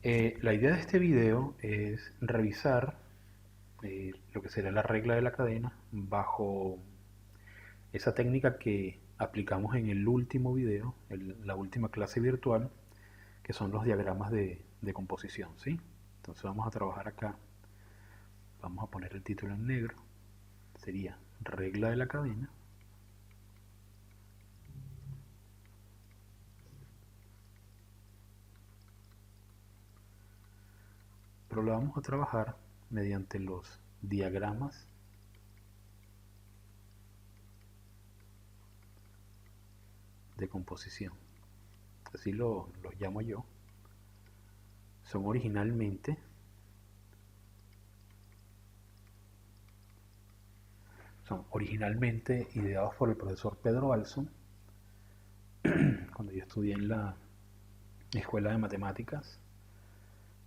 La idea de este video es revisar lo que será la regla de la cadena bajo esa técnica que aplicamos en el último video, la última clase virtual, que son los diagramas de composición, ¿sí? Entonces vamos a trabajar acá, vamos a poner el título en negro, sería regla de la cadena. Pero lo vamos a trabajar mediante los diagramas de composición. Así lo llamo yo. Son originalmente ideados por el profesor Pedro Alson cuando yo estudié en la Escuela de Matemáticas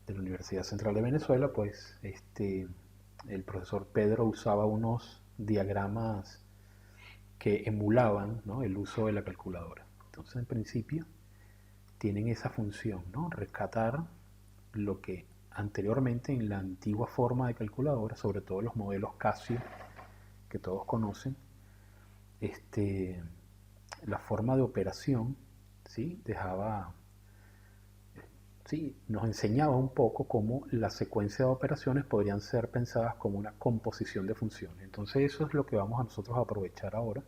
de la Universidad Central de Venezuela. Pues el profesor Pedro usaba unos diagramas que emulaban, ¿no?, el uso de la calculadora. Entonces, en principio, tienen esa función, ¿no?, rescatar lo que anteriormente en la antigua forma de calculadora, sobre todo los modelos Casio que todos conocen, la forma de operación, ¿sí?, nos enseñaba un poco cómo la secuencia de operaciones podrían ser pensadas como una composición de funciones. Entonces eso es lo que vamos a nosotros a aprovechar ahora,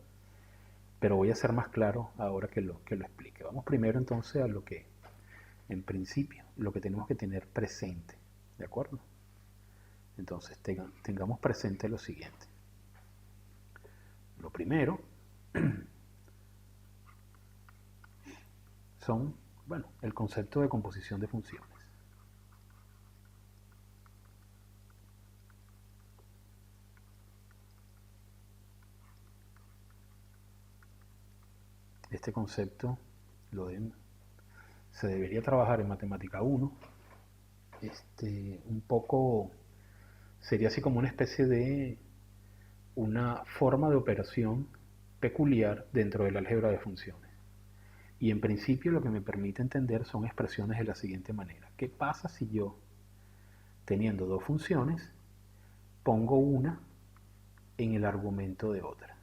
pero voy a ser más claro ahora que lo explique. Vamos primero entonces a lo que, en principio, lo que tenemos que tener presente, ¿de acuerdo? Entonces tengamos presente lo siguiente. Lo primero son, bueno, el concepto de composición de funciones. Este concepto se debería trabajar en Matemática 1. Un poco sería así como una especie de una forma de operación peculiar dentro del álgebra de funciones. Y en principio lo que me permite entender son expresiones de la siguiente manera. ¿Qué pasa si yo, teniendo dos funciones, pongo una en el argumento de otra?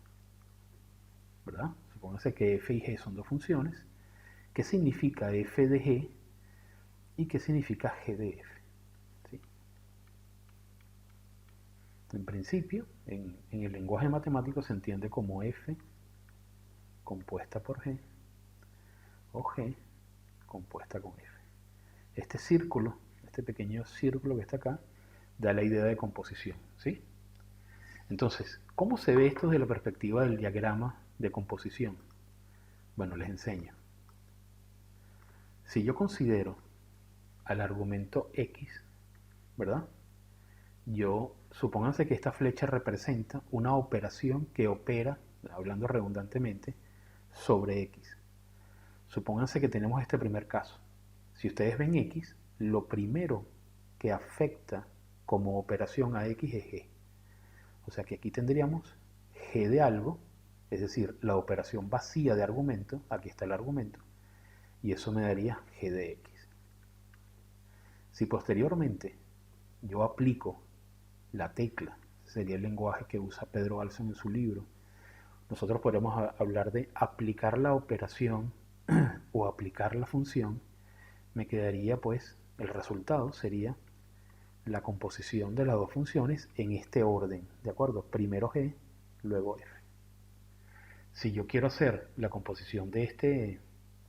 ¿Verdad? Supóngase que f y g son dos funciones. ¿Qué significa f de g y qué significa g de f? ¿Sí? En principio, en el lenguaje matemático se entiende como f compuesta por g o g compuesta con f. Este círculo, este pequeño círculo que está acá, da la idea de composición, ¿sí? Entonces, ¿cómo se ve esto desde la perspectiva del diagrama de composición? Bueno, les enseño. Si yo considero al argumento x, ¿verdad? Supónganse que esta flecha representa una operación que opera, hablando redundantemente, sobre x. Supónganse que tenemos este primer caso. Si ustedes ven x, lo primero que afecta como operación a x es g. O sea que aquí tendríamos g de algo, es decir, la operación vacía de argumento, aquí está el argumento, y eso me daría g de x. Si posteriormente yo aplico la tecla, sería el lenguaje que usa Pedro Alson en su libro, nosotros podemos hablar de aplicar la operación o aplicar la función, me quedaría pues, el resultado sería la composición de las dos funciones en este orden, ¿de acuerdo? Primero g, luego f. Si yo quiero hacer la composición de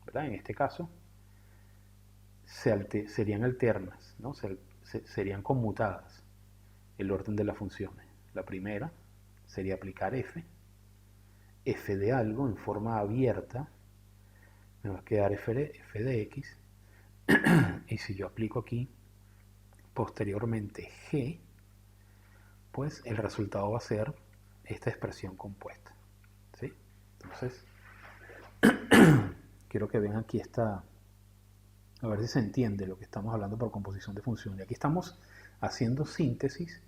¿verdad?, en este caso, serían alternas, ¿no? Serían conmutadas el orden de las funciones. La primera sería aplicar f de algo en forma abierta, me va a quedar f de x, y si yo aplico aquí posteriormente g, pues el resultado va a ser esta expresión compuesta, ¿sí? Entonces, quiero que vean aquí a ver si se entiende lo que estamos hablando por composición de funciones. Aquí estamos haciendo síntesis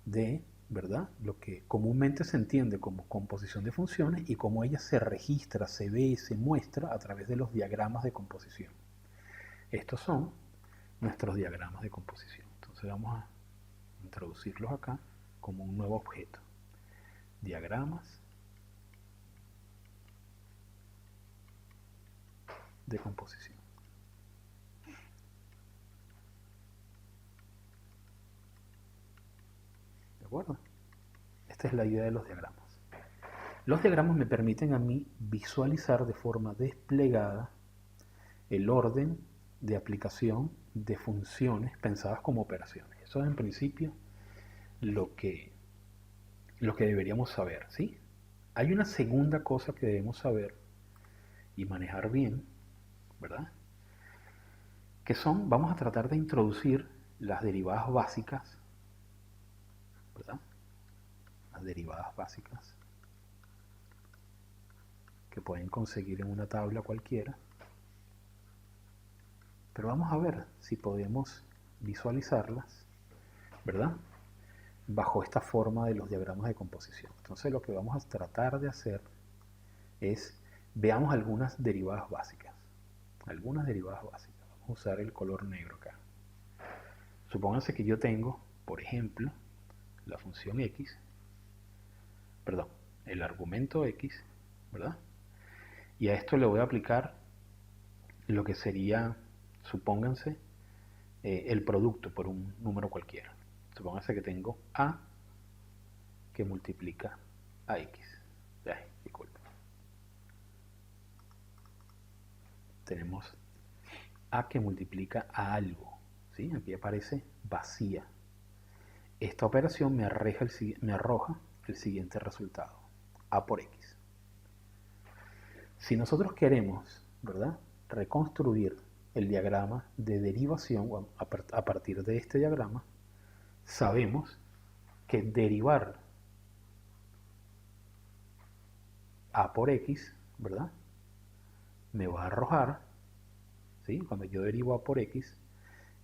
de, ¿verdad?, lo que comúnmente se entiende como composición de funciones y cómo ella se registra, se ve y se muestra a través de los diagramas de composición. Estos son nuestros diagramas de composición. Entonces vamos a introducirlos acá como un nuevo objeto. Diagramas de composición. ¿De acuerdo? Esta es la idea de los diagramas. Los diagramas me permiten a mí visualizar de forma desplegada el orden de aplicación de funciones pensadas como operaciones. Eso es en principio lo que deberíamos saber, ¿sí? Hay una segunda cosa que debemos saber y manejar bien, ¿verdad? Que son, vamos a tratar de introducir las derivadas básicas, ¿verdad? Las derivadas básicas que pueden conseguir en una tabla cualquiera. Pero vamos a ver si podemos visualizarlas, ¿verdad? Bajo esta forma de los diagramas de composición. Entonces lo que vamos a tratar de hacer es, veamos algunas derivadas básicas. Algunas derivadas básicas. Vamos a usar el color negro acá. Supónganse que yo tengo, por ejemplo, la función x, perdón, el argumento x, ¿verdad? Y a esto le voy a aplicar lo que sería, supónganse, el producto por un número cualquiera. Supónganse que tengo a que multiplica a x. Ay, disculpa. Tenemos a que multiplica a algo, ¿sí? Aquí aparece vacía. Esta operación me arroja el siguiente resultado, a por x. Si nosotros queremos, ¿verdad?, reconstruir el diagrama de derivación a partir de este diagrama, sabemos que derivar a por x, ¿verdad?, me va a arrojar, ¿sí? Cuando yo derivo a por x,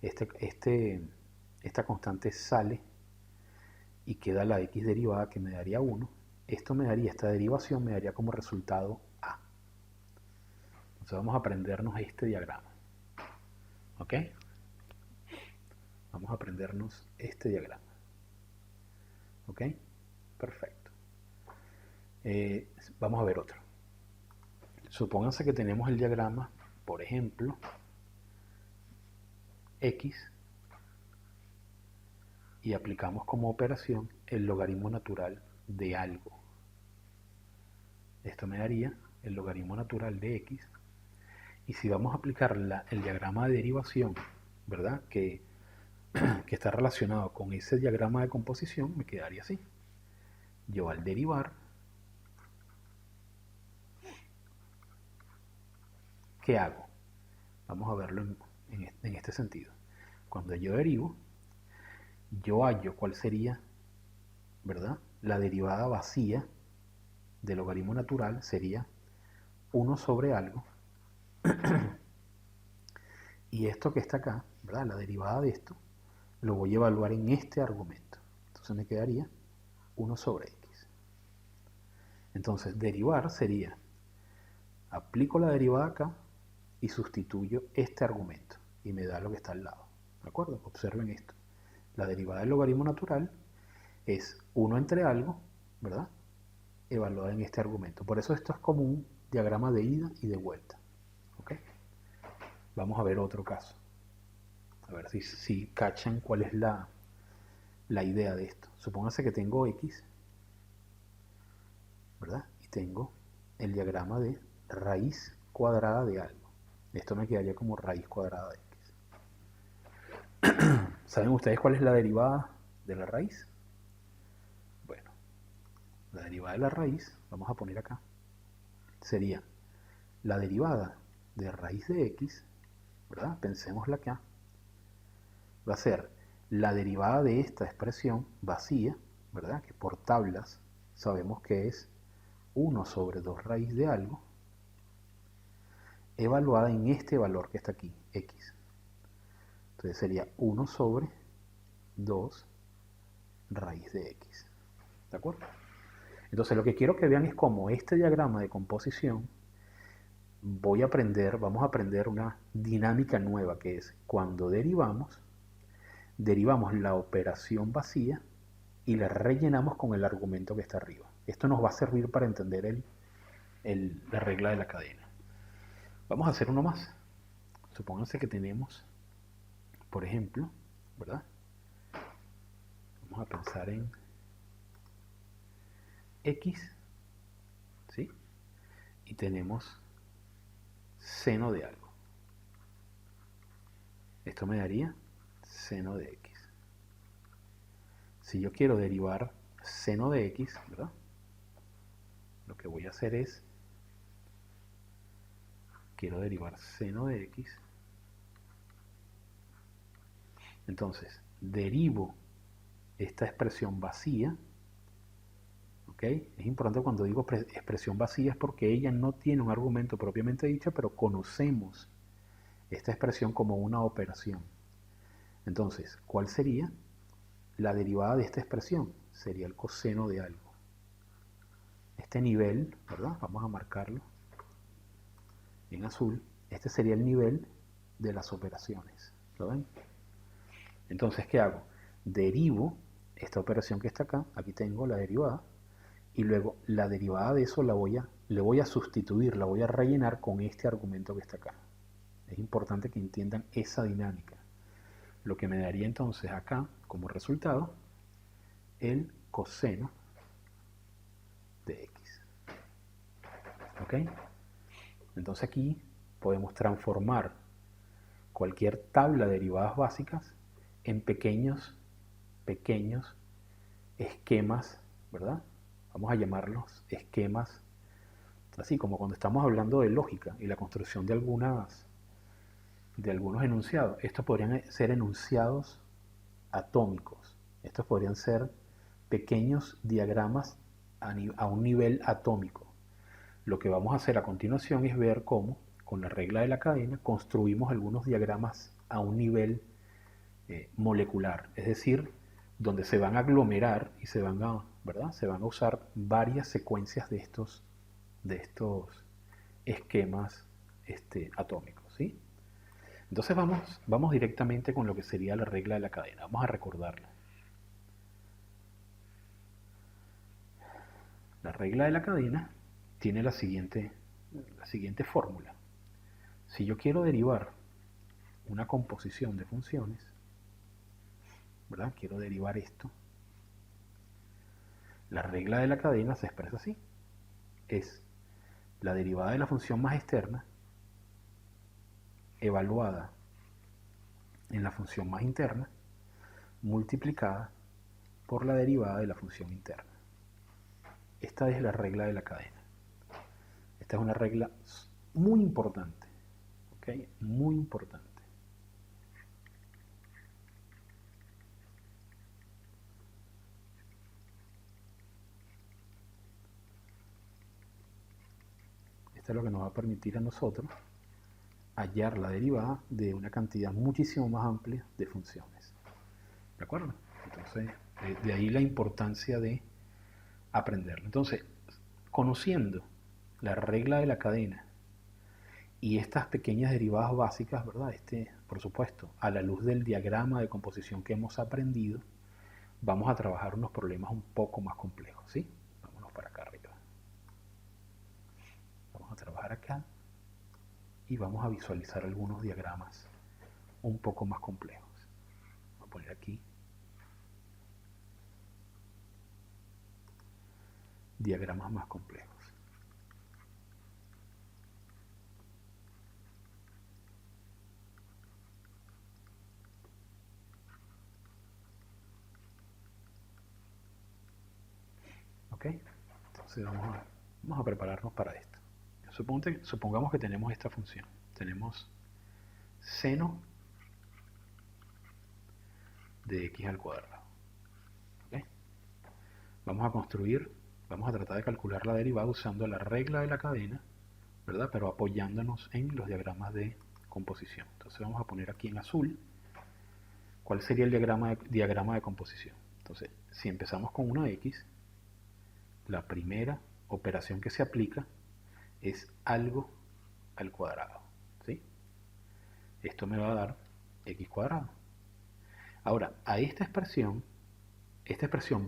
esta constante sale y queda la x derivada que me daría 1. Esta derivación me daría como resultado a. Entonces vamos a aprendernos este diagrama. ¿Ok? Vamos a aprendernos este diagrama. ¿Ok? Perfecto. Vamos a ver otro. Supónganse que tenemos el diagrama, por ejemplo, x, y aplicamos como operación el logaritmo natural de algo. Esto me daría el logaritmo natural de x. Y si vamos a aplicar el diagrama de derivación, ¿verdad?, que está relacionado con ese diagrama de composición, me quedaría así. Yo al derivar, ¿qué hago? Vamos a verlo en este sentido. Cuando yo derivo, yo hallo cuál sería, ¿verdad?, la derivada vacía del logaritmo natural sería 1 sobre algo. Y esto que está acá, ¿verdad?, la derivada de esto, lo voy a evaluar en este argumento. Entonces me quedaría 1 sobre x. Entonces derivar sería, aplico la derivada acá y sustituyo este argumento y me da lo que está al lado. ¿De acuerdo? Observen esto. La derivada del logaritmo natural es 1 entre algo, ¿verdad?, evaluada en este argumento. Por eso esto es como un diagrama de ida y de vuelta. ¿Ok? Vamos a ver otro caso. A ver si cachan cuál es la idea de esto. Supónganse que tengo x, ¿verdad? Y tengo el diagrama de raíz cuadrada de algo. Esto me quedaría como raíz cuadrada de x. ¿Saben ustedes cuál es la derivada de la raíz? Bueno, la derivada de la raíz, vamos a poner acá, sería la derivada de raíz de x, ¿verdad? Pensémosla acá. Va a ser la derivada de esta expresión vacía, ¿verdad?, que por tablas sabemos que es 1 sobre 2 raíz de algo, evaluada en este valor que está aquí, x. Entonces sería 1 sobre 2 raíz de x. ¿De acuerdo? Entonces lo que quiero que vean es cómo este diagrama de composición vamos a aprender una dinámica nueva que es cuando derivamos la operación vacía y la rellenamos con el argumento que está arriba. Esto nos va a servir para entender la regla de la cadena. Vamos a hacer uno más. Supónganse que tenemos, por ejemplo, ¿verdad? Vamos a pensar en X, ¿sí? Y tenemos seno de algo. Esto me daría seno de X. Si yo quiero derivar seno de X, ¿verdad? Lo que voy a hacer es, quiero derivar seno de X. Entonces, derivo esta expresión vacía. ¿Ok? Es importante cuando digo expresión vacía es porque ella no tiene un argumento propiamente dicho, pero conocemos esta expresión como una operación. Entonces, ¿cuál sería la derivada de esta expresión? Sería el coseno de algo. Este nivel, ¿verdad? Vamos a marcarlo en azul. Este sería el nivel de las operaciones. ¿Lo ven? Entonces, ¿qué hago? Derivo esta operación que está acá. Aquí tengo la derivada. Y luego la derivada de eso le voy a sustituir, la voy a rellenar con este argumento que está acá. Es importante que entiendan esa dinámica. Lo que me daría entonces acá, como resultado, el coseno de X. ¿Ok? Entonces aquí podemos transformar cualquier tabla de derivadas básicas en pequeños esquemas, ¿verdad? Vamos a llamarlos esquemas, así como cuando estamos hablando de lógica y la construcción de algunos enunciados. Estos podrían ser enunciados atómicos. Estos podrían ser pequeños diagramas a un nivel atómico. Lo que vamos a hacer a continuación es ver cómo, con la regla de la cadena, construimos algunos diagramas a un nivel molecular, es decir, donde se van a aglomerar y ¿verdad? Se van a usar varias secuencias de estos esquemas atómicos, ¿sí? Entonces vamos directamente con lo que sería la regla de la cadena. Vamos a recordarla. La regla de la cadena tiene la siguiente fórmula. Si yo quiero derivar una composición de funciones, ¿verdad? Quiero derivar esto. La regla de la cadena se expresa así. Es la derivada de la función más externa evaluada en la función más interna multiplicada por la derivada de la función interna. Esta es la regla de la cadena. Esta es una regla muy importante, ¿ok? Muy importante. Esta es lo que nos va a permitir a nosotros hallar la derivada de una cantidad muchísimo más amplia de funciones. ¿De acuerdo? Entonces, de ahí la importancia de aprenderlo. Entonces, conociendo la regla de la cadena y estas pequeñas derivadas básicas, ¿verdad? Por supuesto, a la luz del diagrama de composición que hemos aprendido, vamos a trabajar unos problemas un poco más complejos, ¿sí? Vámonos para acá arriba. Vamos a trabajar acá y vamos a visualizar algunos diagramas un poco más complejos. Voy a poner aquí diagramas más complejos. ¿Ok? Entonces vamos a prepararnos para esto. Supongamos que tenemos esta función. Tenemos seno de x al cuadrado. ¿Ok? Vamos a tratar de calcular la derivada usando la regla de la cadena, ¿verdad? Pero apoyándonos en los diagramas de composición. Entonces vamos a poner aquí en azul cuál sería el diagrama de composición. Entonces, si empezamos con una x, la primera operación que se aplica es algo al cuadrado, ¿sí? Esto me va a dar x cuadrado. Ahora, a esta expresión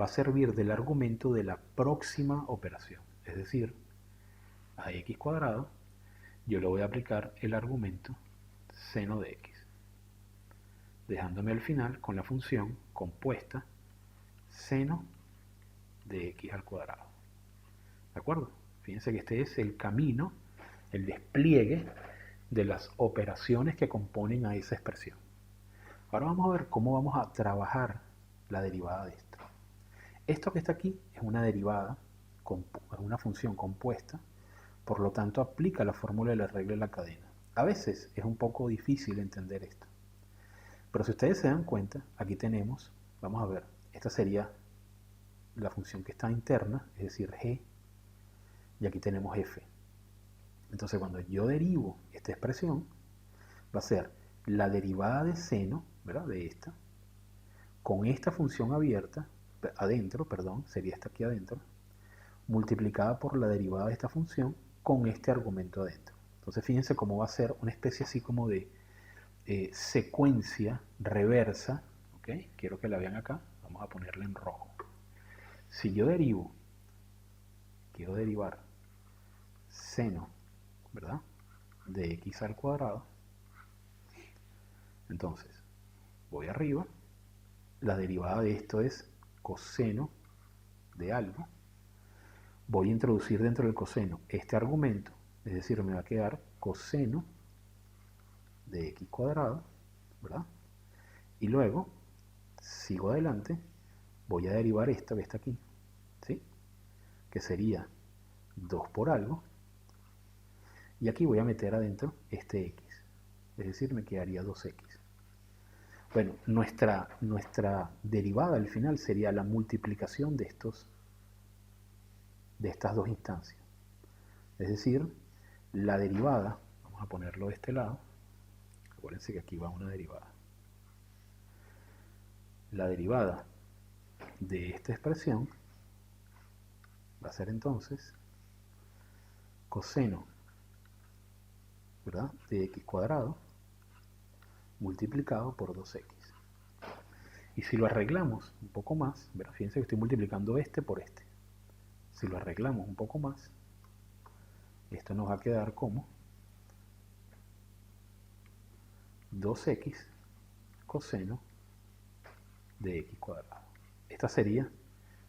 va a servir del argumento de la próxima operación. Es decir, a x cuadrado yo le voy a aplicar el argumento seno de x, dejándome al final con la función compuesta seno de x al cuadrado. ¿De acuerdo? Fíjense que este es el camino, el despliegue de las operaciones que componen a esa expresión. Ahora vamos a ver cómo vamos a trabajar la derivada de esto. Esto que está aquí es una derivada, es una función compuesta, por lo tanto aplica la fórmula de la regla de la cadena. A veces es un poco difícil entender esto, pero si ustedes se dan cuenta, aquí tenemos, vamos a ver, esta sería la función que está interna, es decir, g, y aquí tenemos f. Entonces cuando yo derivo esta expresión, va a ser la derivada de seno, ¿verdad?, de esta, con esta función abierta, adentro, perdón, sería esta aquí adentro, multiplicada por la derivada de esta función con este argumento adentro. Entonces fíjense cómo va a ser una especie así como de secuencia reversa, ¿ok? Quiero que la vean acá, vamos a ponerla en rojo. Si yo quiero derivar seno, ¿verdad?, de x al cuadrado, entonces voy arriba, la derivada de esto es coseno de algo, voy a introducir dentro del coseno este argumento, es decir, me va a quedar coseno de x cuadrado, ¿verdad? Y luego, sigo adelante, voy a derivar esto que está aquí, ¿sí?, que sería 2 por algo, y aquí voy a meter adentro este x, es decir, me quedaría 2x. Bueno, nuestra derivada al final sería la multiplicación de estas dos instancias. Es decir, la derivada, vamos a ponerlo de este lado, acuérdense que aquí va una derivada. La derivada de esta expresión va a ser entonces coseno, ¿verdad?, de x cuadrado multiplicado por 2x. Y si lo arreglamos un poco más, ¿verdad?, fíjense que estoy multiplicando este por este. Si lo arreglamos un poco más, esto nos va a quedar como 2x coseno de x cuadrado. Esta sería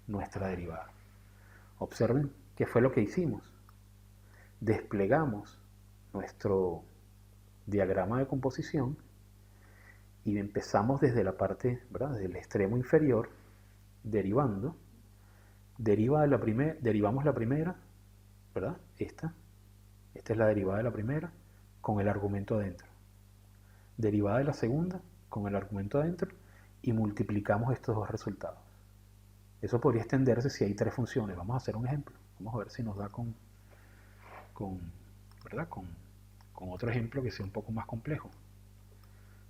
nuestra derivada. Observen qué fue lo que hicimos. Desplegamos nuestro diagrama de composición y empezamos desde la parte, ¿verdad?, desde el extremo inferior, derivando. Derivamos la primera, ¿verdad? Esta es la derivada de la primera con el argumento adentro. Derivada de la segunda con el argumento adentro y multiplicamos estos dos resultados. Eso podría extenderse si hay tres funciones. Vamos a hacer un ejemplo. Vamos a ver si nos da ¿verdad?, con otro ejemplo que sea un poco más complejo.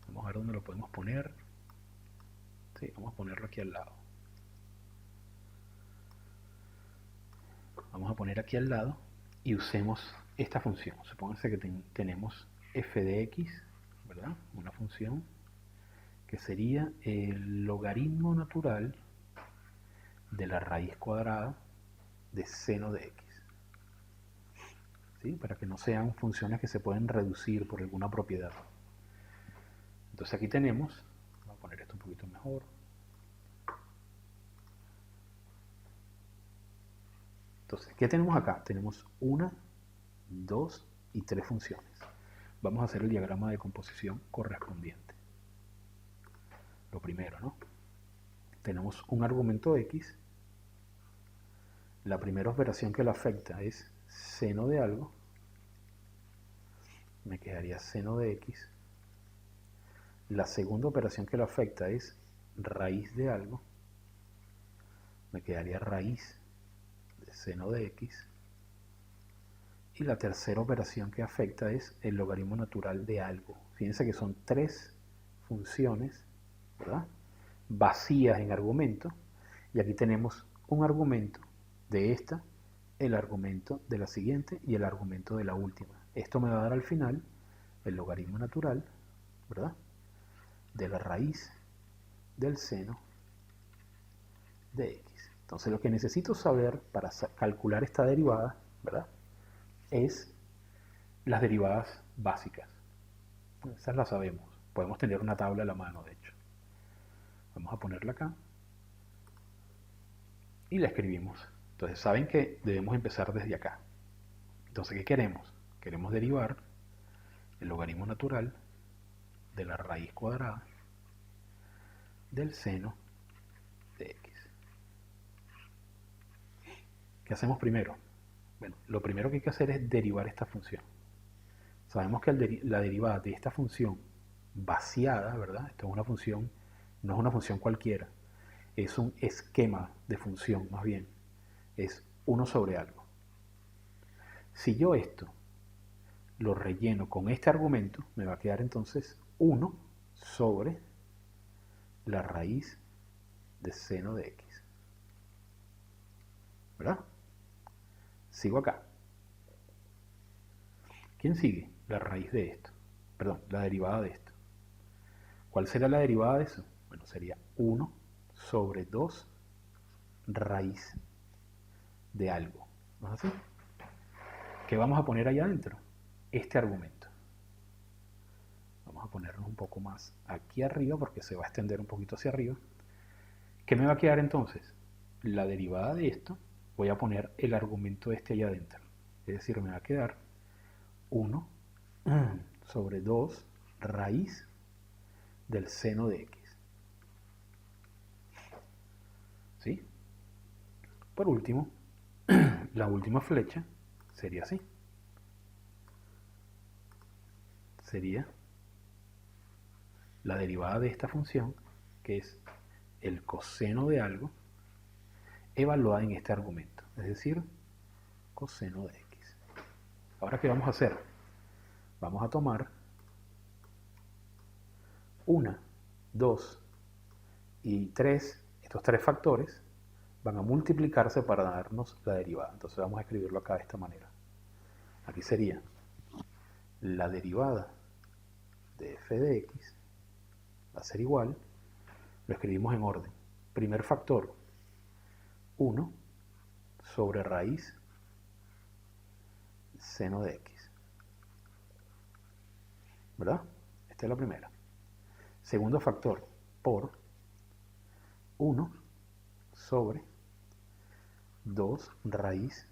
Vamos a ver dónde lo podemos poner. Sí, vamos a ponerlo aquí al lado. Vamos a poner aquí al lado y usemos esta función. Supónganse que tenemos f de x, ¿verdad?, una función que sería el logaritmo natural de la raíz cuadrada de seno de x. ¿Sí? Para que no sean funciones que se pueden reducir por alguna propiedad. Entonces aquí tenemos, vamos a poner esto un poquito mejor. Entonces, ¿qué tenemos acá? Tenemos 1, 2 y 3 funciones. Vamos a hacer el diagrama de composición correspondiente. Lo primero, ¿no? Tenemos un argumento x. La primera operación que lo afecta es seno de algo. Me quedaría seno de x. La segunda operación que lo afecta es raíz de algo. Me quedaría raíz de seno de x. Y la tercera operación que afecta es el logaritmo natural de algo. Fíjense que son 3 funciones, ¿verdad?, vacías en argumento. Y aquí tenemos un argumento de esta, el argumento de la siguiente y el argumento de la última. Esto me va a dar al final el logaritmo natural, ¿verdad?, de la raíz del seno de x. Entonces lo que necesito saber para calcular esta derivada, ¿verdad?, es las derivadas básicas. Esas las sabemos. Podemos tener una tabla a la mano, de hecho. Vamos a ponerla acá. Y la escribimos. Entonces saben que debemos empezar desde acá. Entonces, ¿qué queremos? Queremos derivar el logaritmo natural de la raíz cuadrada del seno de x. ¿Qué hacemos primero? Bueno, lo primero que hay que hacer es derivar esta función. Sabemos que la derivada de esta función vaciada, ¿verdad? Esto es una función, no es una función cualquiera, es un esquema de función, más bien, es 1 sobre algo. Si yo esto lo relleno con este argumento, me va a quedar entonces 1 sobre la raíz de seno de x. ¿Verdad? Sigo acá. ¿Quién sigue? La raíz de esto. Perdón, la derivada de esto. ¿Cuál será la derivada de eso? Bueno, sería 1 sobre 2 raíz de algo. ¿No es así? ¿Qué vamos a poner allá adentro? Este argumento. Vamos a ponernos un poco más aquí arriba porque se va a extender un poquito hacia arriba. ¿Qué me va a quedar entonces? La derivada de esto, voy a poner el argumento este allá adentro. Es decir, me va a quedar 1 sobre 2 raíz del seno de x. ¿Sí? Por último, la última flecha sería así. Sería la derivada de esta función, que es el coseno de algo, evaluada en este argumento, es decir, coseno de x. Ahora, ¿qué vamos a hacer? Vamos a tomar 1, 2 y 3, estos tres factores van a multiplicarse para darnos la derivada. Entonces vamos a escribirlo acá de esta manera. Aquí sería la derivada de f de x va a ser igual, lo escribimos en orden. Primer factor, 1 sobre raíz seno de x. ¿Verdad? Esta es la primera. Segundo factor, por 1 sobre 2 raíz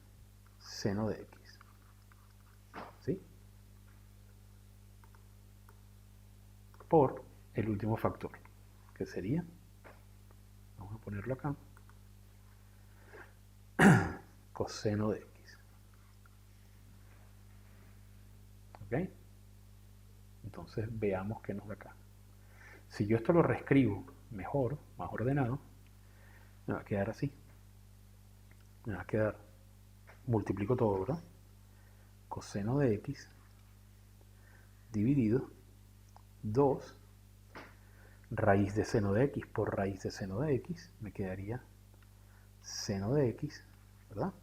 seno de x. ¿Sí? Por el último factor, que sería, vamos a ponerlo acá, coseno de x. ¿Ok? Entonces veamos qué nos da acá. Si yo esto lo reescribo mejor, más ordenado, me va a quedar así. Me va a quedar, multiplico todo, ¿verdad? Coseno de x dividido 2 raíz de seno de x por raíz de seno de x, me quedaría seno de x, ¿verdad?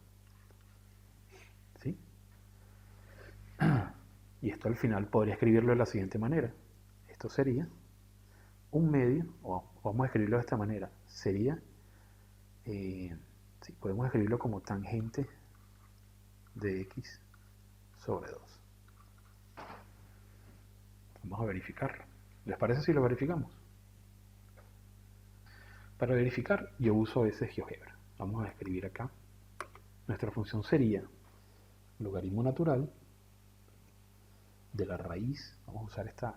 ¿Sí? Y esto al final podría escribirlo de la siguiente manera. Esto sería un medio, o vamos a escribirlo de esta manera, sería, sí, podemos escribirlo como tangente de x sobre 2. Vamos a verificar. ¿Les parece si lo verificamos? Para verificar yo uso ese GeoGebra. Vamos a escribir acá. Nuestra función sería logaritmo natural de la raíz, vamos a usar esta,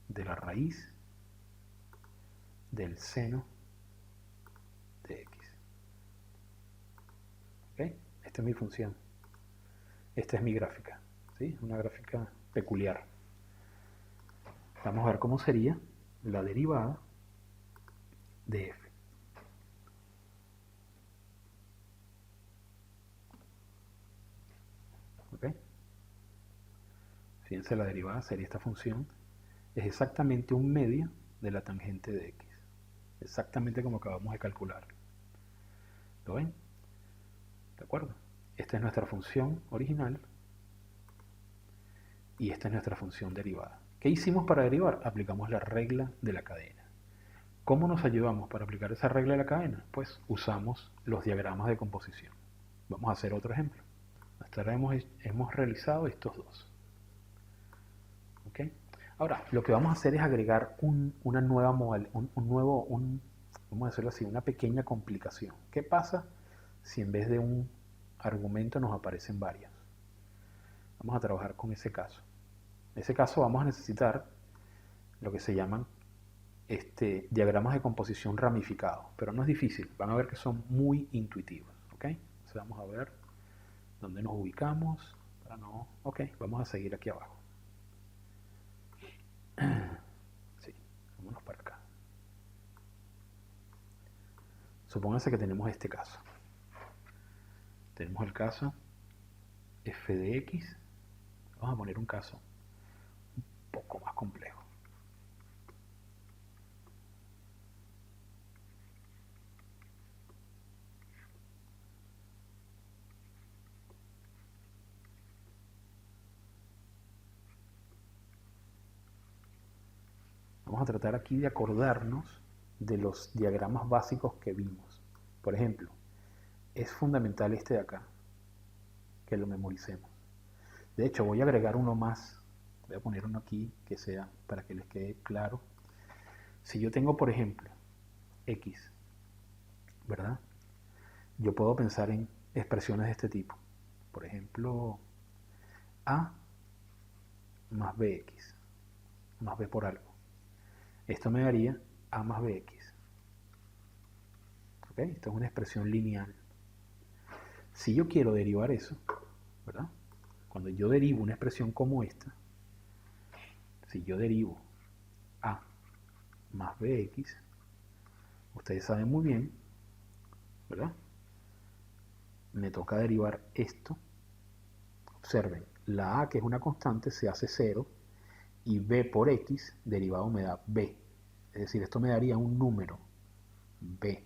de la raíz del seno de x. ¿Ok? Esta es mi función. Esta es mi gráfica. ¿Sí? Una gráfica peculiar. Vamos a ver cómo sería la derivada de f. ¿Ok? Fíjense, la derivada sería esta función. Es exactamente un medio de la tangente de x. Exactamente como acabamos de calcular. ¿Lo ven? ¿De acuerdo? Esta es nuestra función original y esta es nuestra función derivada. ¿Qué hicimos para derivar? Aplicamos la regla de la cadena. ¿Cómo nos ayudamos para aplicar esa regla de la cadena? Pues usamos los diagramas de composición. Vamos a hacer otro ejemplo. Hasta ahora hemos realizado estos dos. ¿Ok? Ahora, lo que vamos a hacer es agregar una nueva modalidad, vamos a decirlo así, una pequeña complicación. ¿Qué pasa si en vez de un argumento nos aparecen varios? Vamos a trabajar con ese caso. En ese caso vamos a necesitar lo que se llaman diagramas de composición ramificados, pero no es difícil, van a ver que son muy intuitivos. ¿Ok? Entonces vamos a ver dónde nos ubicamos. Ok, vamos a seguir aquí abajo. Sí, vámonos para acá. Supónganse que tenemos este caso. Tenemos el caso f de x. Vamos a poner un caso un poco más complejo. Vamos a tratar aquí de acordarnos de los diagramas básicos que vimos. Por ejemplo, es fundamental este de acá, que lo memoricemos. De hecho, voy a agregar uno más. Voy a poner uno aquí que sea para que les quede claro. Si yo tengo, por ejemplo, x, ¿verdad? Yo puedo pensar en expresiones de este tipo. Por ejemplo, a más bx, más b por algo. Esto me daría a más bx. ¿Ok? Esto es una expresión lineal. Si yo quiero derivar eso, ¿verdad? Cuando yo derivo una expresión como esta, si yo derivo a más bx, ustedes saben muy bien, ¿verdad? Me toca derivar esto. Observen, la a, que es una constante, se hace 0 y b por x derivado me da b. Es decir, esto me daría un número b,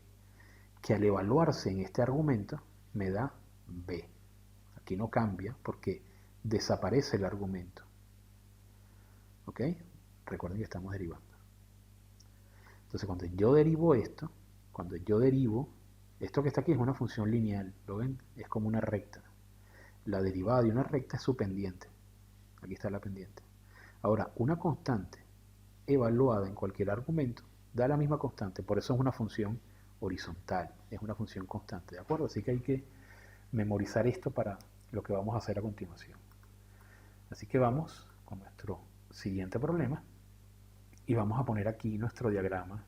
que al evaluarse en este argumento me da b. Aquí no cambia porque desaparece el argumento. ¿Ok? Recuerden que estamos derivando. Entonces, cuando yo derivo esto, esto que está aquí es una función lineal, ¿lo ven? Es como una recta. La derivada de una recta es su pendiente. Aquí está la pendiente. Ahora, una constante evaluada en cualquier argumento da la misma constante, por eso es una función horizontal, es una función constante, ¿de acuerdo? Así que hay que memorizar esto para lo que vamos a hacer a continuación. Así que vamos con nuestro siguiente problema y vamos a poner aquí nuestro diagrama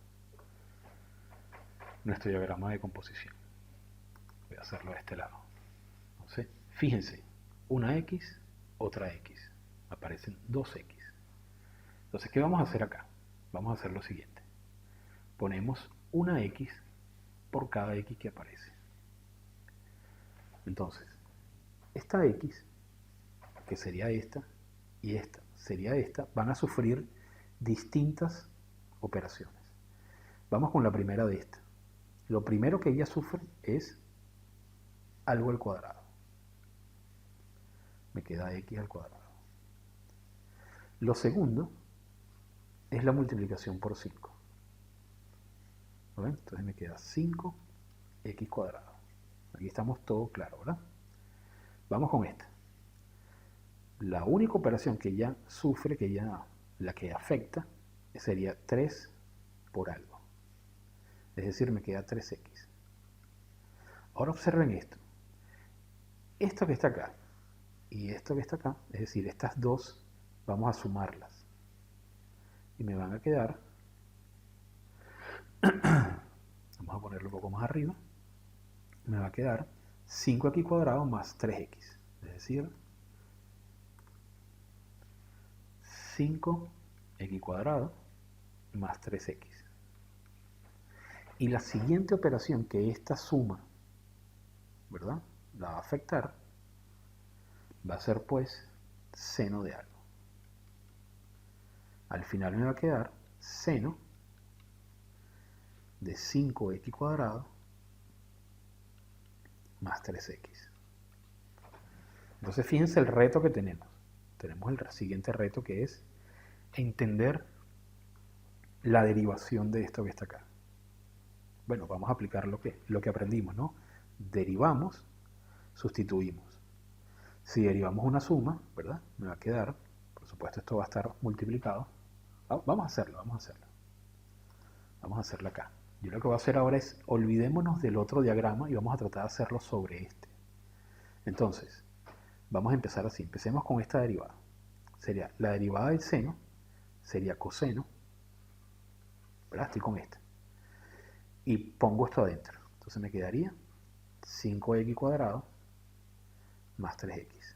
de composición. Voy a hacerlo de este lado. Entonces, fíjense, una x, otra x. Aparecen dos x. Entonces, ¿qué vamos a hacer acá? Vamos a hacer lo siguiente. Ponemos una x por cada x que aparece. Entonces, esta x, que sería esta, y esta sería esta, van a sufrir distintas operaciones. Vamos con la primera de esta. Lo primero que ella sufre es algo al cuadrado. Me queda x al cuadrado. Lo segundo es la multiplicación por 5. ¿Lo ven? Entonces me queda 5x cuadrado. Aquí estamos todo claro, ¿verdad? Vamos con esta. La única operación que ya sufre, la que afecta, sería 3 por algo. Es decir, me queda 3x. Ahora observen esto. Esto que está acá y esto que está acá, es decir, estas dos, vamos a sumarlas. Y me van a quedar, vamos a ponerlo un poco más arriba, me va a quedar 5x cuadrado más 3x. Es decir, 5x cuadrado más 3x. Y la siguiente operación que esta suma, ¿verdad?, la va a afectar, va a ser pues seno de algo. Al final me va a quedar seno de 5x cuadrado más 3x. Entonces fíjense el reto que tenemos. tenemos el siguiente reto, que es entender la derivación de esto que está acá. Bueno, vamos a aplicar lo que aprendimos, ¿no? Derivamos, sustituimos. Si derivamos una suma, ¿verdad? Me va a quedar, por supuesto esto va a estar multiplicado. Vamos a hacerlo. Vamos a hacerlo acá. Yo lo que voy a hacer ahora es, olvidémonos del otro diagrama y vamos a tratar de hacerlo sobre este. Entonces, vamos a empezar así. Empecemos con esta derivada. Sería la derivada del seno, sería coseno, ¿verdad? Estoy con esta. Y pongo esto adentro. Entonces me quedaría 5x cuadrado más 3x.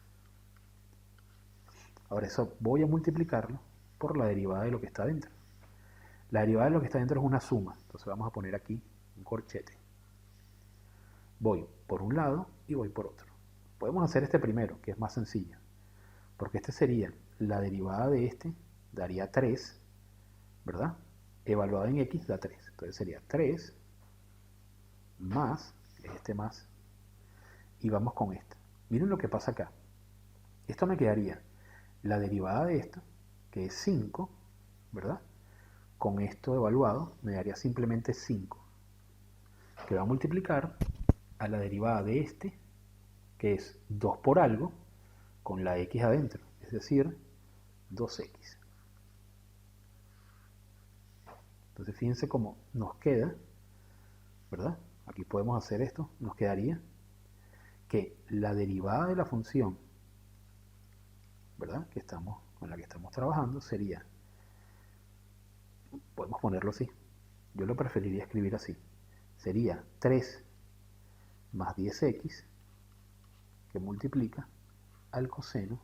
Ahora eso voy a multiplicarlo por la derivada de lo que está adentro. La derivada de lo que está dentro es una suma. Entonces vamos a poner aquí un corchete. Voy por un lado y voy por otro. Podemos hacer este primero, que es más sencillo. Porque este sería la derivada de este, daría 3, ¿verdad? Evaluado en x da 3. Entonces sería 3 más, este más, y vamos con esto. Miren lo que pasa acá. Esto me quedaría la derivada de esto, que es 5, ¿verdad? Con esto evaluado me daría simplemente 5, que va a multiplicar a la derivada de este, que es 2 por algo, con la x adentro, es decir, 2x. Entonces fíjense cómo nos queda, ¿verdad? Aquí podemos hacer esto, nos quedaría que la derivada de la función, ¿verdad? Con la que estamos trabajando sería, podemos ponerlo así, yo lo preferiría escribir así, sería 3 más 10x que multiplica al coseno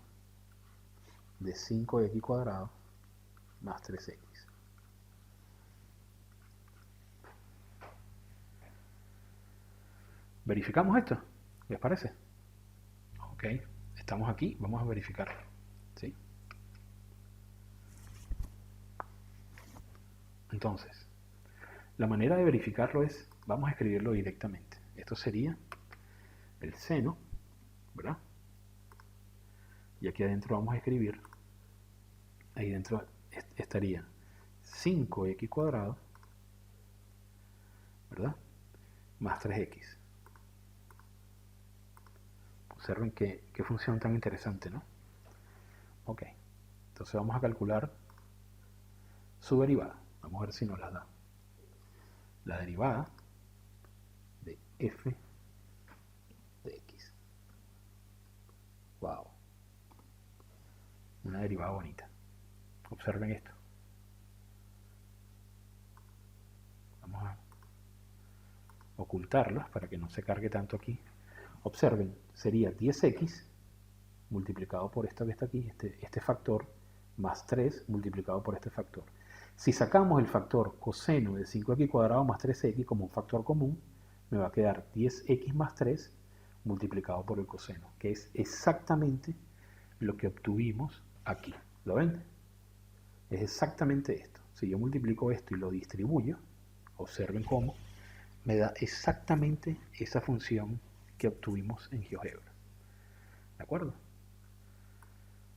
de 5x cuadrado más 3x. ¿Verificamos esto? ¿Les parece? Ok, estamos aquí, vamos a verificarlo. ¿Sí? Entonces, la manera de verificarlo es, vamos a escribirlo directamente. Esto sería el seno, ¿verdad? Y aquí adentro vamos a escribir, ahí dentro estaría 5x cuadrado, ¿verdad? Más 3x. Observen qué función tan interesante, ¿no? Ok, entonces vamos a calcular su derivada. Vamos a ver si nos la da. La derivada de f de x. Wow. Una derivada bonita. Observen esto. Vamos a ocultarlas para que no se cargue tanto aquí. Observen, sería 10x multiplicado por esto que está aquí, este factor, más 3 multiplicado por este factor. Si sacamos el factor coseno de 5x cuadrado más 3x como un factor común, me va a quedar 10x más 3 multiplicado por el coseno, que es exactamente lo que obtuvimos aquí. ¿Lo ven? Es exactamente esto. Si yo multiplico esto y lo distribuyo, observen cómo me da exactamente esa función que obtuvimos en GeoGebra. ¿De acuerdo?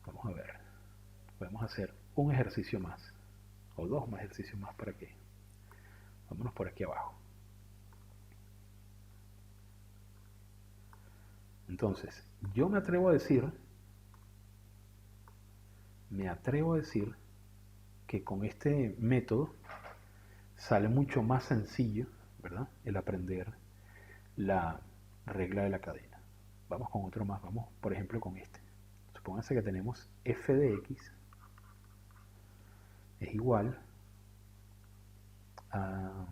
Vamos a ver. Podemos hacer un ejercicio más, o dos más ejercicios más para que. Vámonos por aquí abajo. Entonces, yo me atrevo a decir que con este método sale mucho más sencillo, ¿verdad? El aprender la regla de la cadena. Vamos con otro más, vamos por ejemplo con este. Supónganse que tenemos f de x es igual a,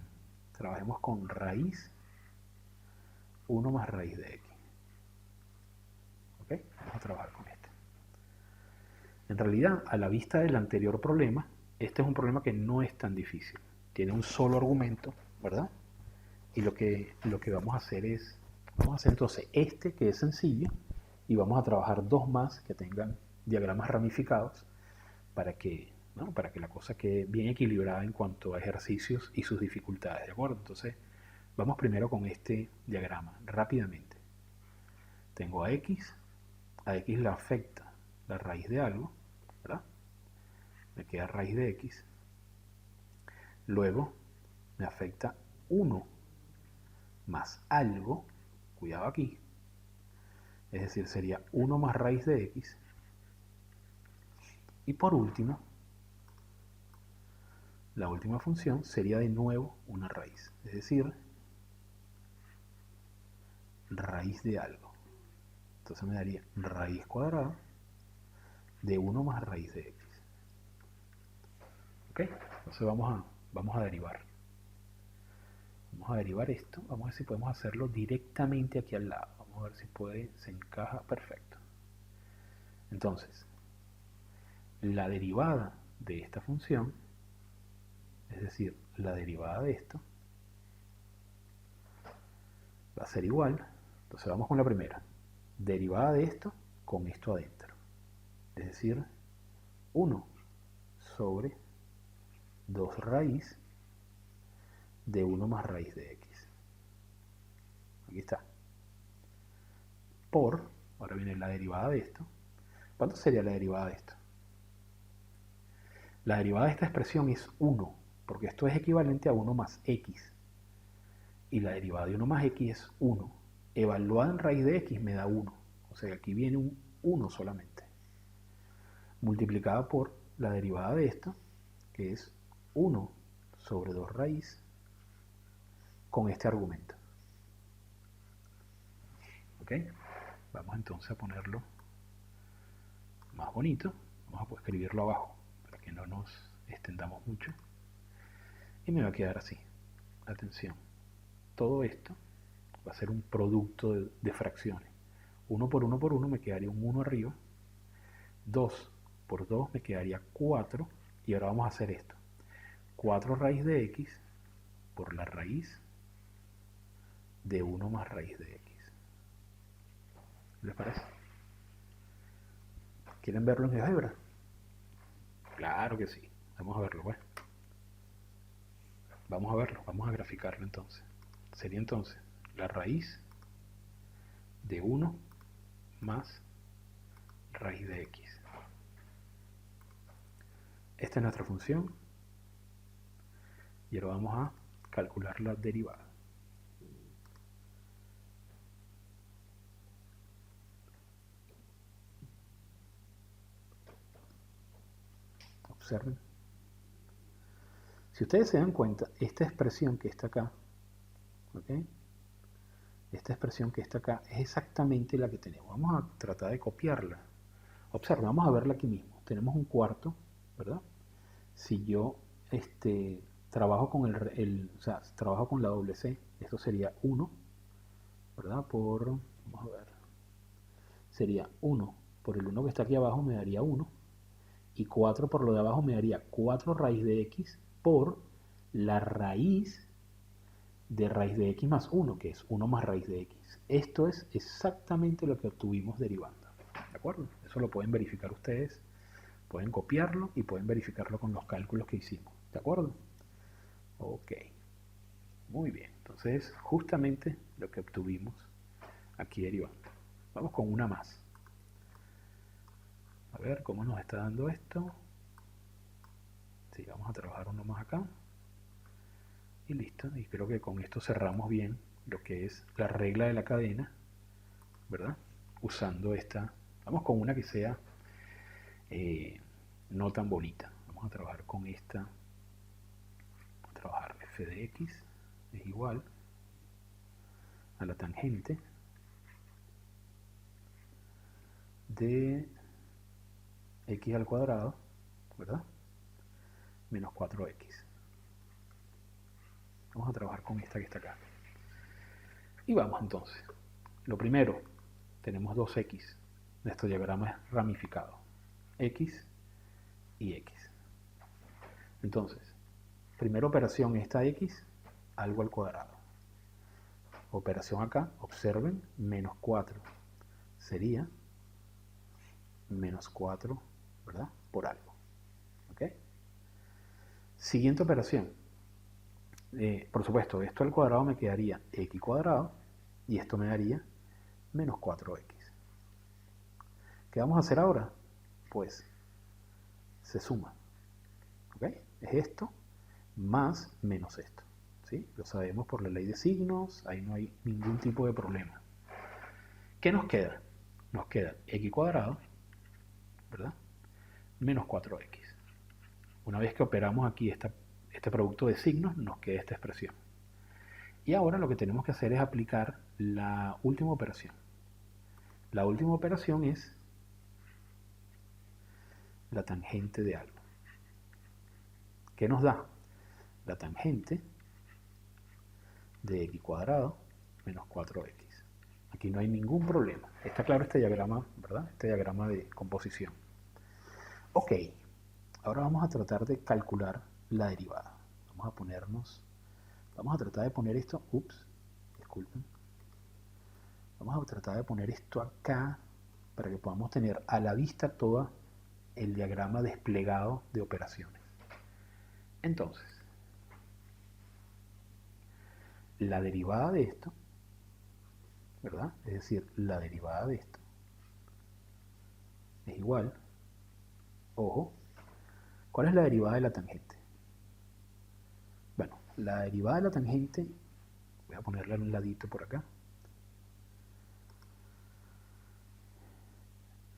trabajemos con raíz 1 más raíz de x. ¿Ok? Vamos a trabajar con este. En realidad, a la vista del anterior problema, este es un problema que no es tan difícil. Tiene un solo argumento, ¿verdad? Y lo que vamos a hacer es, vamos a hacer entonces este que es sencillo y vamos a trabajar dos más que tengan diagramas ramificados para que, ¿no? Para que la cosa quede bien equilibrada en cuanto a ejercicios y sus dificultades, ¿de acuerdo? Entonces, vamos primero con este diagrama, rápidamente. Tengo a X la la raíz de algo, ¿verdad? Me queda raíz de x. Luego me afecta 1 más algo, cuidado aquí, es decir, sería 1 más raíz de x. Y por último, la última función sería de nuevo una raíz, es decir, raíz de algo. Entonces me daría raíz cuadrada de 1 más raíz de x. ¿Ok? Entonces vamos a derivar. Vamos a derivar esto. Vamos a ver si podemos hacerlo directamente aquí al lado. Vamos a ver si se encaja perfecto. Entonces, la derivada de esta función, es decir, la derivada de esto, va a ser igual. Entonces vamos con la primera. Derivada de esto con esto adentro. Es decir, 1 sobre 2 raíz de 1 más raíz de x. Aquí está. Por, ahora viene la derivada de esto. ¿Cuánto sería la derivada de esto? La derivada de esta expresión es 1, porque esto es equivalente a 1 más x. Y la derivada de 1 más x es 1. Evaluada en raíz de x me da 1. O sea que aquí viene un 1 solamente. Multiplicada por la derivada de esto, que es 1 sobre 2 raíz con este argumento. ¿Ok? Vamos entonces a ponerlo más bonito. Vamos a escribirlo abajo para que no nos extendamos mucho. Y me va a quedar así. Atención. Todo esto va a ser un producto de fracciones. 1 por 1 por 1 me quedaría un 1 arriba. 2 por 2 me quedaría 4. Y ahora vamos a hacer esto. 4 raíz de x por la raíz de 1 más raíz de x. ¿Les parece? ¿Quieren verlo en GeoGebra? Claro que sí. Vamos a verlo, pues. Vamos a verlo, vamos a graficarlo entonces. Sería entonces la raíz de 1 más raíz de x. Esta es nuestra función. Y ahora vamos a calcular la derivada. Observen. Si ustedes se dan cuenta, esta expresión que está acá, ¿ok? Esta expresión que está acá es exactamente la que tenemos. Vamos a tratar de copiarla. Observen, vamos a verla aquí mismo. Tenemos un cuarto, ¿verdad? Si yo trabajo con trabajo con la doble C, esto sería 1, ¿verdad? Vamos a ver, sería 1 por el 1 que está aquí abajo me daría 1, y 4 por lo de abajo me daría 4 raíz de x por la raíz de raíz de x más 1, que es 1 más raíz de x. Esto es exactamente lo que obtuvimos derivando. ¿De acuerdo? Eso lo pueden verificar ustedes. Pueden copiarlo y pueden verificarlo con los cálculos que hicimos. ¿De acuerdo? Ok. Muy bien. Entonces, justamente lo que obtuvimos aquí derivando. Vamos con una más. A ver cómo nos está dando esto. Sí, vamos a trabajar uno más acá. Y listo. Y creo que con esto cerramos bien lo que es la regla de la cadena, ¿verdad? Usando esta. Vamos con una que sea no tan bonita. Vamos a trabajar con esta. Vamos a trabajar f de x es igual a la tangente de x al cuadrado, ¿verdad? Menos 4x. Vamos a trabajar con esta que está acá. Y vamos entonces. Lo primero, tenemos 2x. Nuestro diagrama es ramificado. X y x. Entonces, primera operación, esta x, algo al cuadrado. Operación acá, observen, menos 4 sería menos 4, ¿verdad? Por algo. ¿Ok? Siguiente operación. Por supuesto, esto al cuadrado me quedaría x cuadrado y esto me daría menos 4x. ¿Qué vamos a hacer ahora? pues se suma. ¿Ok? Es esto más menos esto. ¿Sí? Lo sabemos por la ley de signos, ahí no hay ningún tipo de problema. ¿Qué nos queda? Nos queda x cuadrado, ¿verdad? Menos 4x. Una vez que operamos aquí este producto de signos, nos queda esta expresión. Y ahora lo que tenemos que hacer es aplicar la última operación. La última operación es la tangente de algo. ¿Qué nos da? La tangente de x cuadrado menos 4x. Aquí no hay ningún problema. Está claro este diagrama, ¿verdad? Este diagrama de composición. Ok, ahora vamos a tratar de calcular la derivada. Vamos a tratar de poner esto, disculpen. Vamos a tratar de poner esto acá para que podamos tener a la vista todo el diagrama desplegado de operaciones. Entonces, la derivada de esto, ¿verdad? Es decir, la derivada de esto es igual, ojo, ¿cuál es la derivada de la tangente? Bueno, la derivada de la tangente, voy a ponerla en un ladito por acá.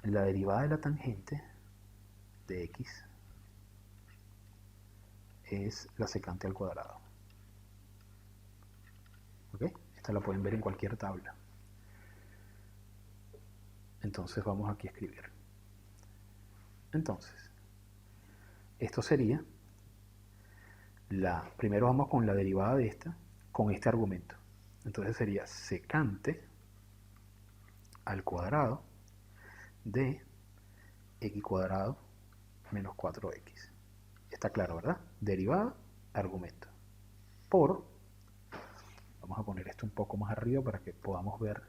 La derivada de la tangente de x es la secante al cuadrado. ¿Ok? Esta la pueden ver en cualquier tabla. Entonces vamos aquí a escribir. Entonces, esto sería, primero vamos con la derivada de esta, con este argumento. Entonces sería secante al cuadrado de x cuadrado menos 4x. Está claro, ¿verdad? Derivada, argumento. Por, vamos a poner esto un poco más arriba para que podamos ver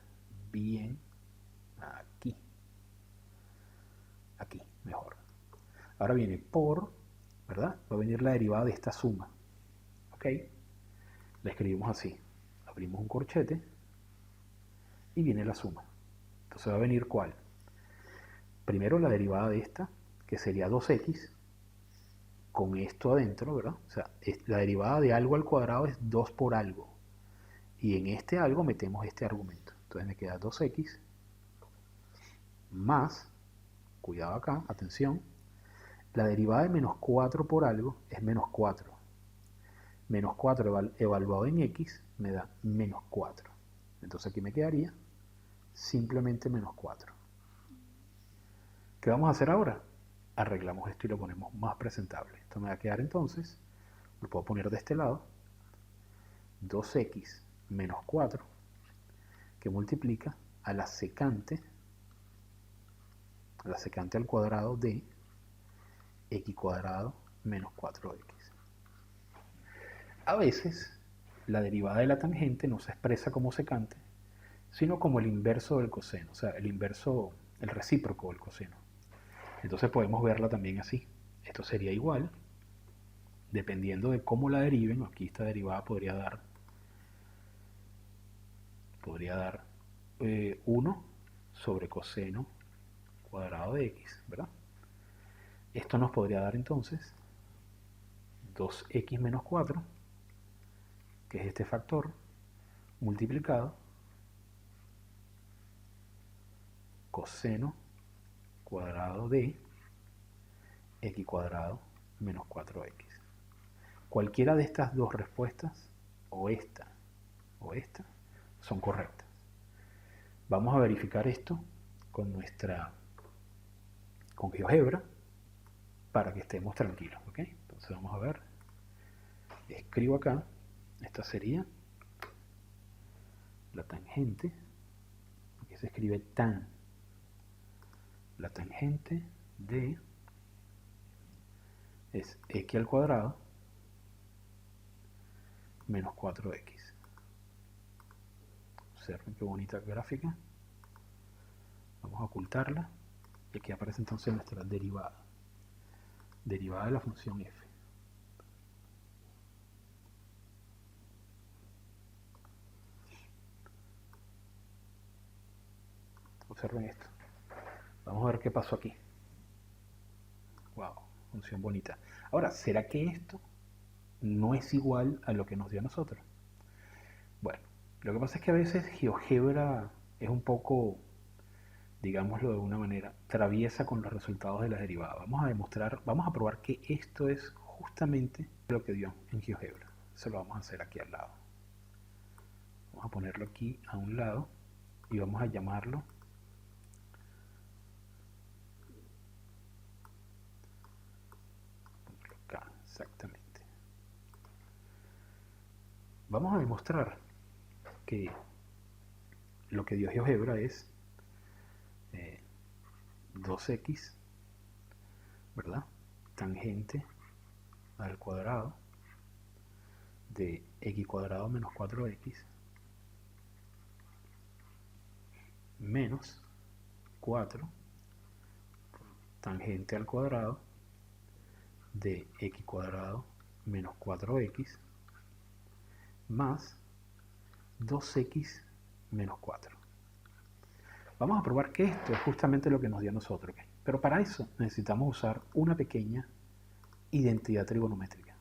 bien aquí. Aquí, mejor. Ahora viene por, ¿verdad? Va a venir la derivada de esta suma. ¿Ok? La escribimos así. Abrimos un corchete y viene la suma. Entonces va a venir ¿cuál? Primero la derivada de esta, que sería 2x, con esto adentro, ¿verdad? O sea, la derivada de algo al cuadrado es 2 por algo. Y en este algo metemos este argumento. Entonces me queda 2x más, cuidado acá, atención, la derivada de menos 4 por algo es menos 4. Menos 4 evaluado en x me da menos 4. Entonces aquí me quedaría simplemente menos 4. ¿Qué vamos a hacer ahora? Arreglamos esto y lo ponemos más presentable. Esto me va a quedar entonces, lo puedo poner de este lado, 2x menos 4, que multiplica a la secante al cuadrado de x cuadrado menos 4x. A veces la derivada de la tangente no se expresa como secante, sino como el inverso del coseno, o sea, el recíproco del coseno. Entonces podemos verla también así. Esto sería igual, dependiendo de cómo la deriven, aquí esta derivada podría dar 1 sobre coseno cuadrado de x, ¿verdad? Esto nos podría dar entonces 2x menos 4, que es este factor, multiplicado coseno cuadrado de x cuadrado menos 4x. Cualquiera de estas dos respuestas, o esta, son correctas. Vamos a verificar esto con GeoGebra para que estemos tranquilos, ¿ok? Entonces vamos a ver, escribo acá, esta sería la tangente, aquí se escribe tan, la tangente de es x al cuadrado menos 4x. Observen qué bonita gráfica. Vamos a ocultarla y aquí aparece entonces nuestra derivada. Derivada de la función f. Observen esto. Vamos a ver qué pasó aquí. Wow, función bonita. Ahora, ¿será que esto no es igual a lo que nos dio a nosotros? Bueno, lo que pasa es que a veces GeoGebra es un poco, digámoslo de una manera, traviesa con los resultados de las derivadas. Vamos a probar que esto es justamente lo que dio en GeoGebra. Eso lo vamos a hacer aquí al lado. Vamos a ponerlo aquí a un lado y vamos a llamarlo acá, exactamente. Vamos a demostrar que lo que dio GeoGebra es 2x, ¿verdad? Tangente al cuadrado de x cuadrado menos 4x menos 4 tangente al cuadrado de x cuadrado menos 4x más 2x menos 4. Vamos a probar que esto es justamente lo que nos dio a nosotros. Pero para eso necesitamos usar una pequeña identidad trigonométrica.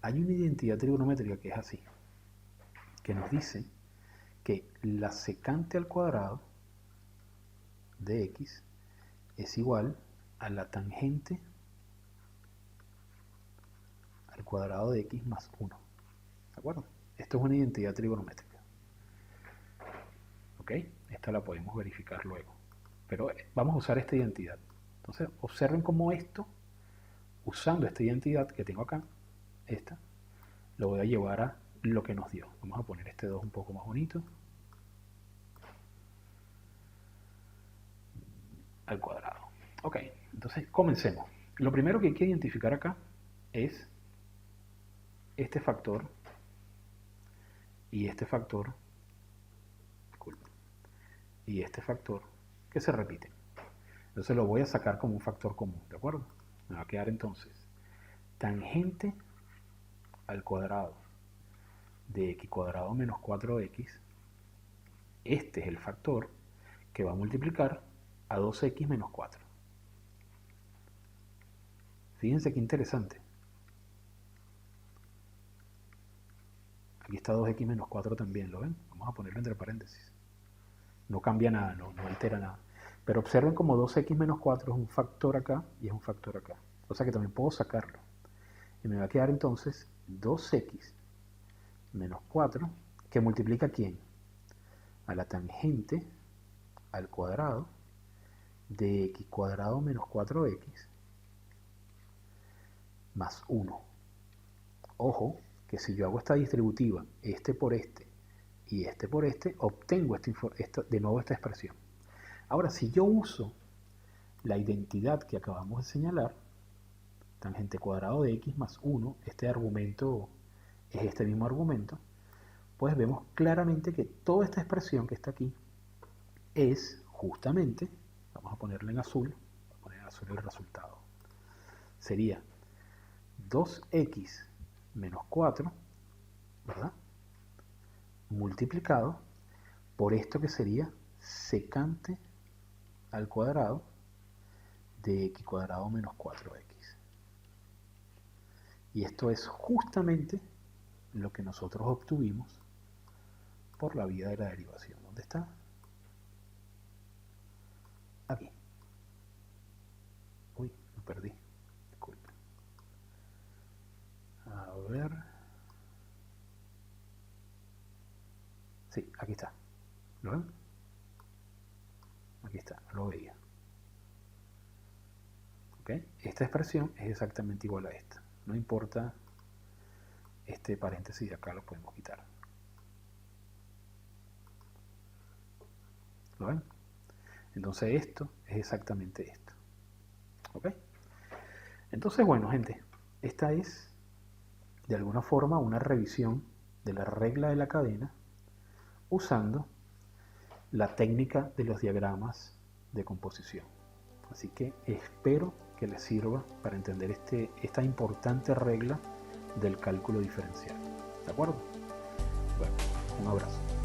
Hay una identidad trigonométrica que es así, que nos dice que la secante al cuadrado de x es igual a la tangente al cuadrado de x más 1. ¿De acuerdo? Esto es una identidad trigonométrica. ¿Ok? Esta la podemos verificar luego. Pero vamos a usar esta identidad. Entonces, observen cómo esto, usando esta identidad que tengo acá, esta, lo voy a llevar a lo que nos dio. Vamos a poner este 2 un poco más bonito. Al cuadrado. Ok, entonces comencemos. Lo primero que hay que identificar acá es este factor y este factor y este factor que se repiten. Entonces lo voy a sacar como un factor común, ¿de acuerdo? Me va a quedar entonces tangente al cuadrado de x cuadrado menos 4x. Este es el factor que va a multiplicar a 2x menos 4. Fíjense qué interesante. Aquí está 2x menos 4 también, ¿lo ven? Vamos a ponerlo entre paréntesis. No cambia nada, no altera nada. Pero observen como 2x menos 4 es un factor acá y es un factor acá. O sea que también puedo sacarlo. Y me va a quedar entonces 2x menos 4, que multiplica ¿a quién? A la tangente al cuadrado de x cuadrado menos 4x más 1. Ojo, que si yo hago esta distributiva, este por este y este por este, obtengo de nuevo esta expresión. Ahora, si yo uso la identidad que acabamos de señalar, tangente cuadrado de x más 1, este argumento es este mismo argumento, pues vemos claramente que toda esta expresión que está aquí es justamente, vamos a ponerla en azul, vamos a poner en azul el resultado, sería 2x menos 4, ¿verdad? Multiplicado por esto que sería secante al cuadrado de x cuadrado menos 4x. Y esto es justamente lo que nosotros obtuvimos por la vía de la derivación. ¿Dónde está? Aquí. Uy, me perdí. Disculpen. A ver. Sí, aquí está. ¿Lo ven? Aquí está, no lo veía. ¿Ok? Esta expresión es exactamente igual a esta. No importa este paréntesis de acá, lo podemos quitar. ¿Lo ven? Entonces esto es exactamente esto. ¿Ok? Entonces, bueno, gente, esta es de alguna forma una revisión de la regla de la cadena usando la técnica de los diagramas de composición. Así que espero que les sirva para entender esta importante regla del cálculo diferencial. ¿De acuerdo? Bueno, un abrazo.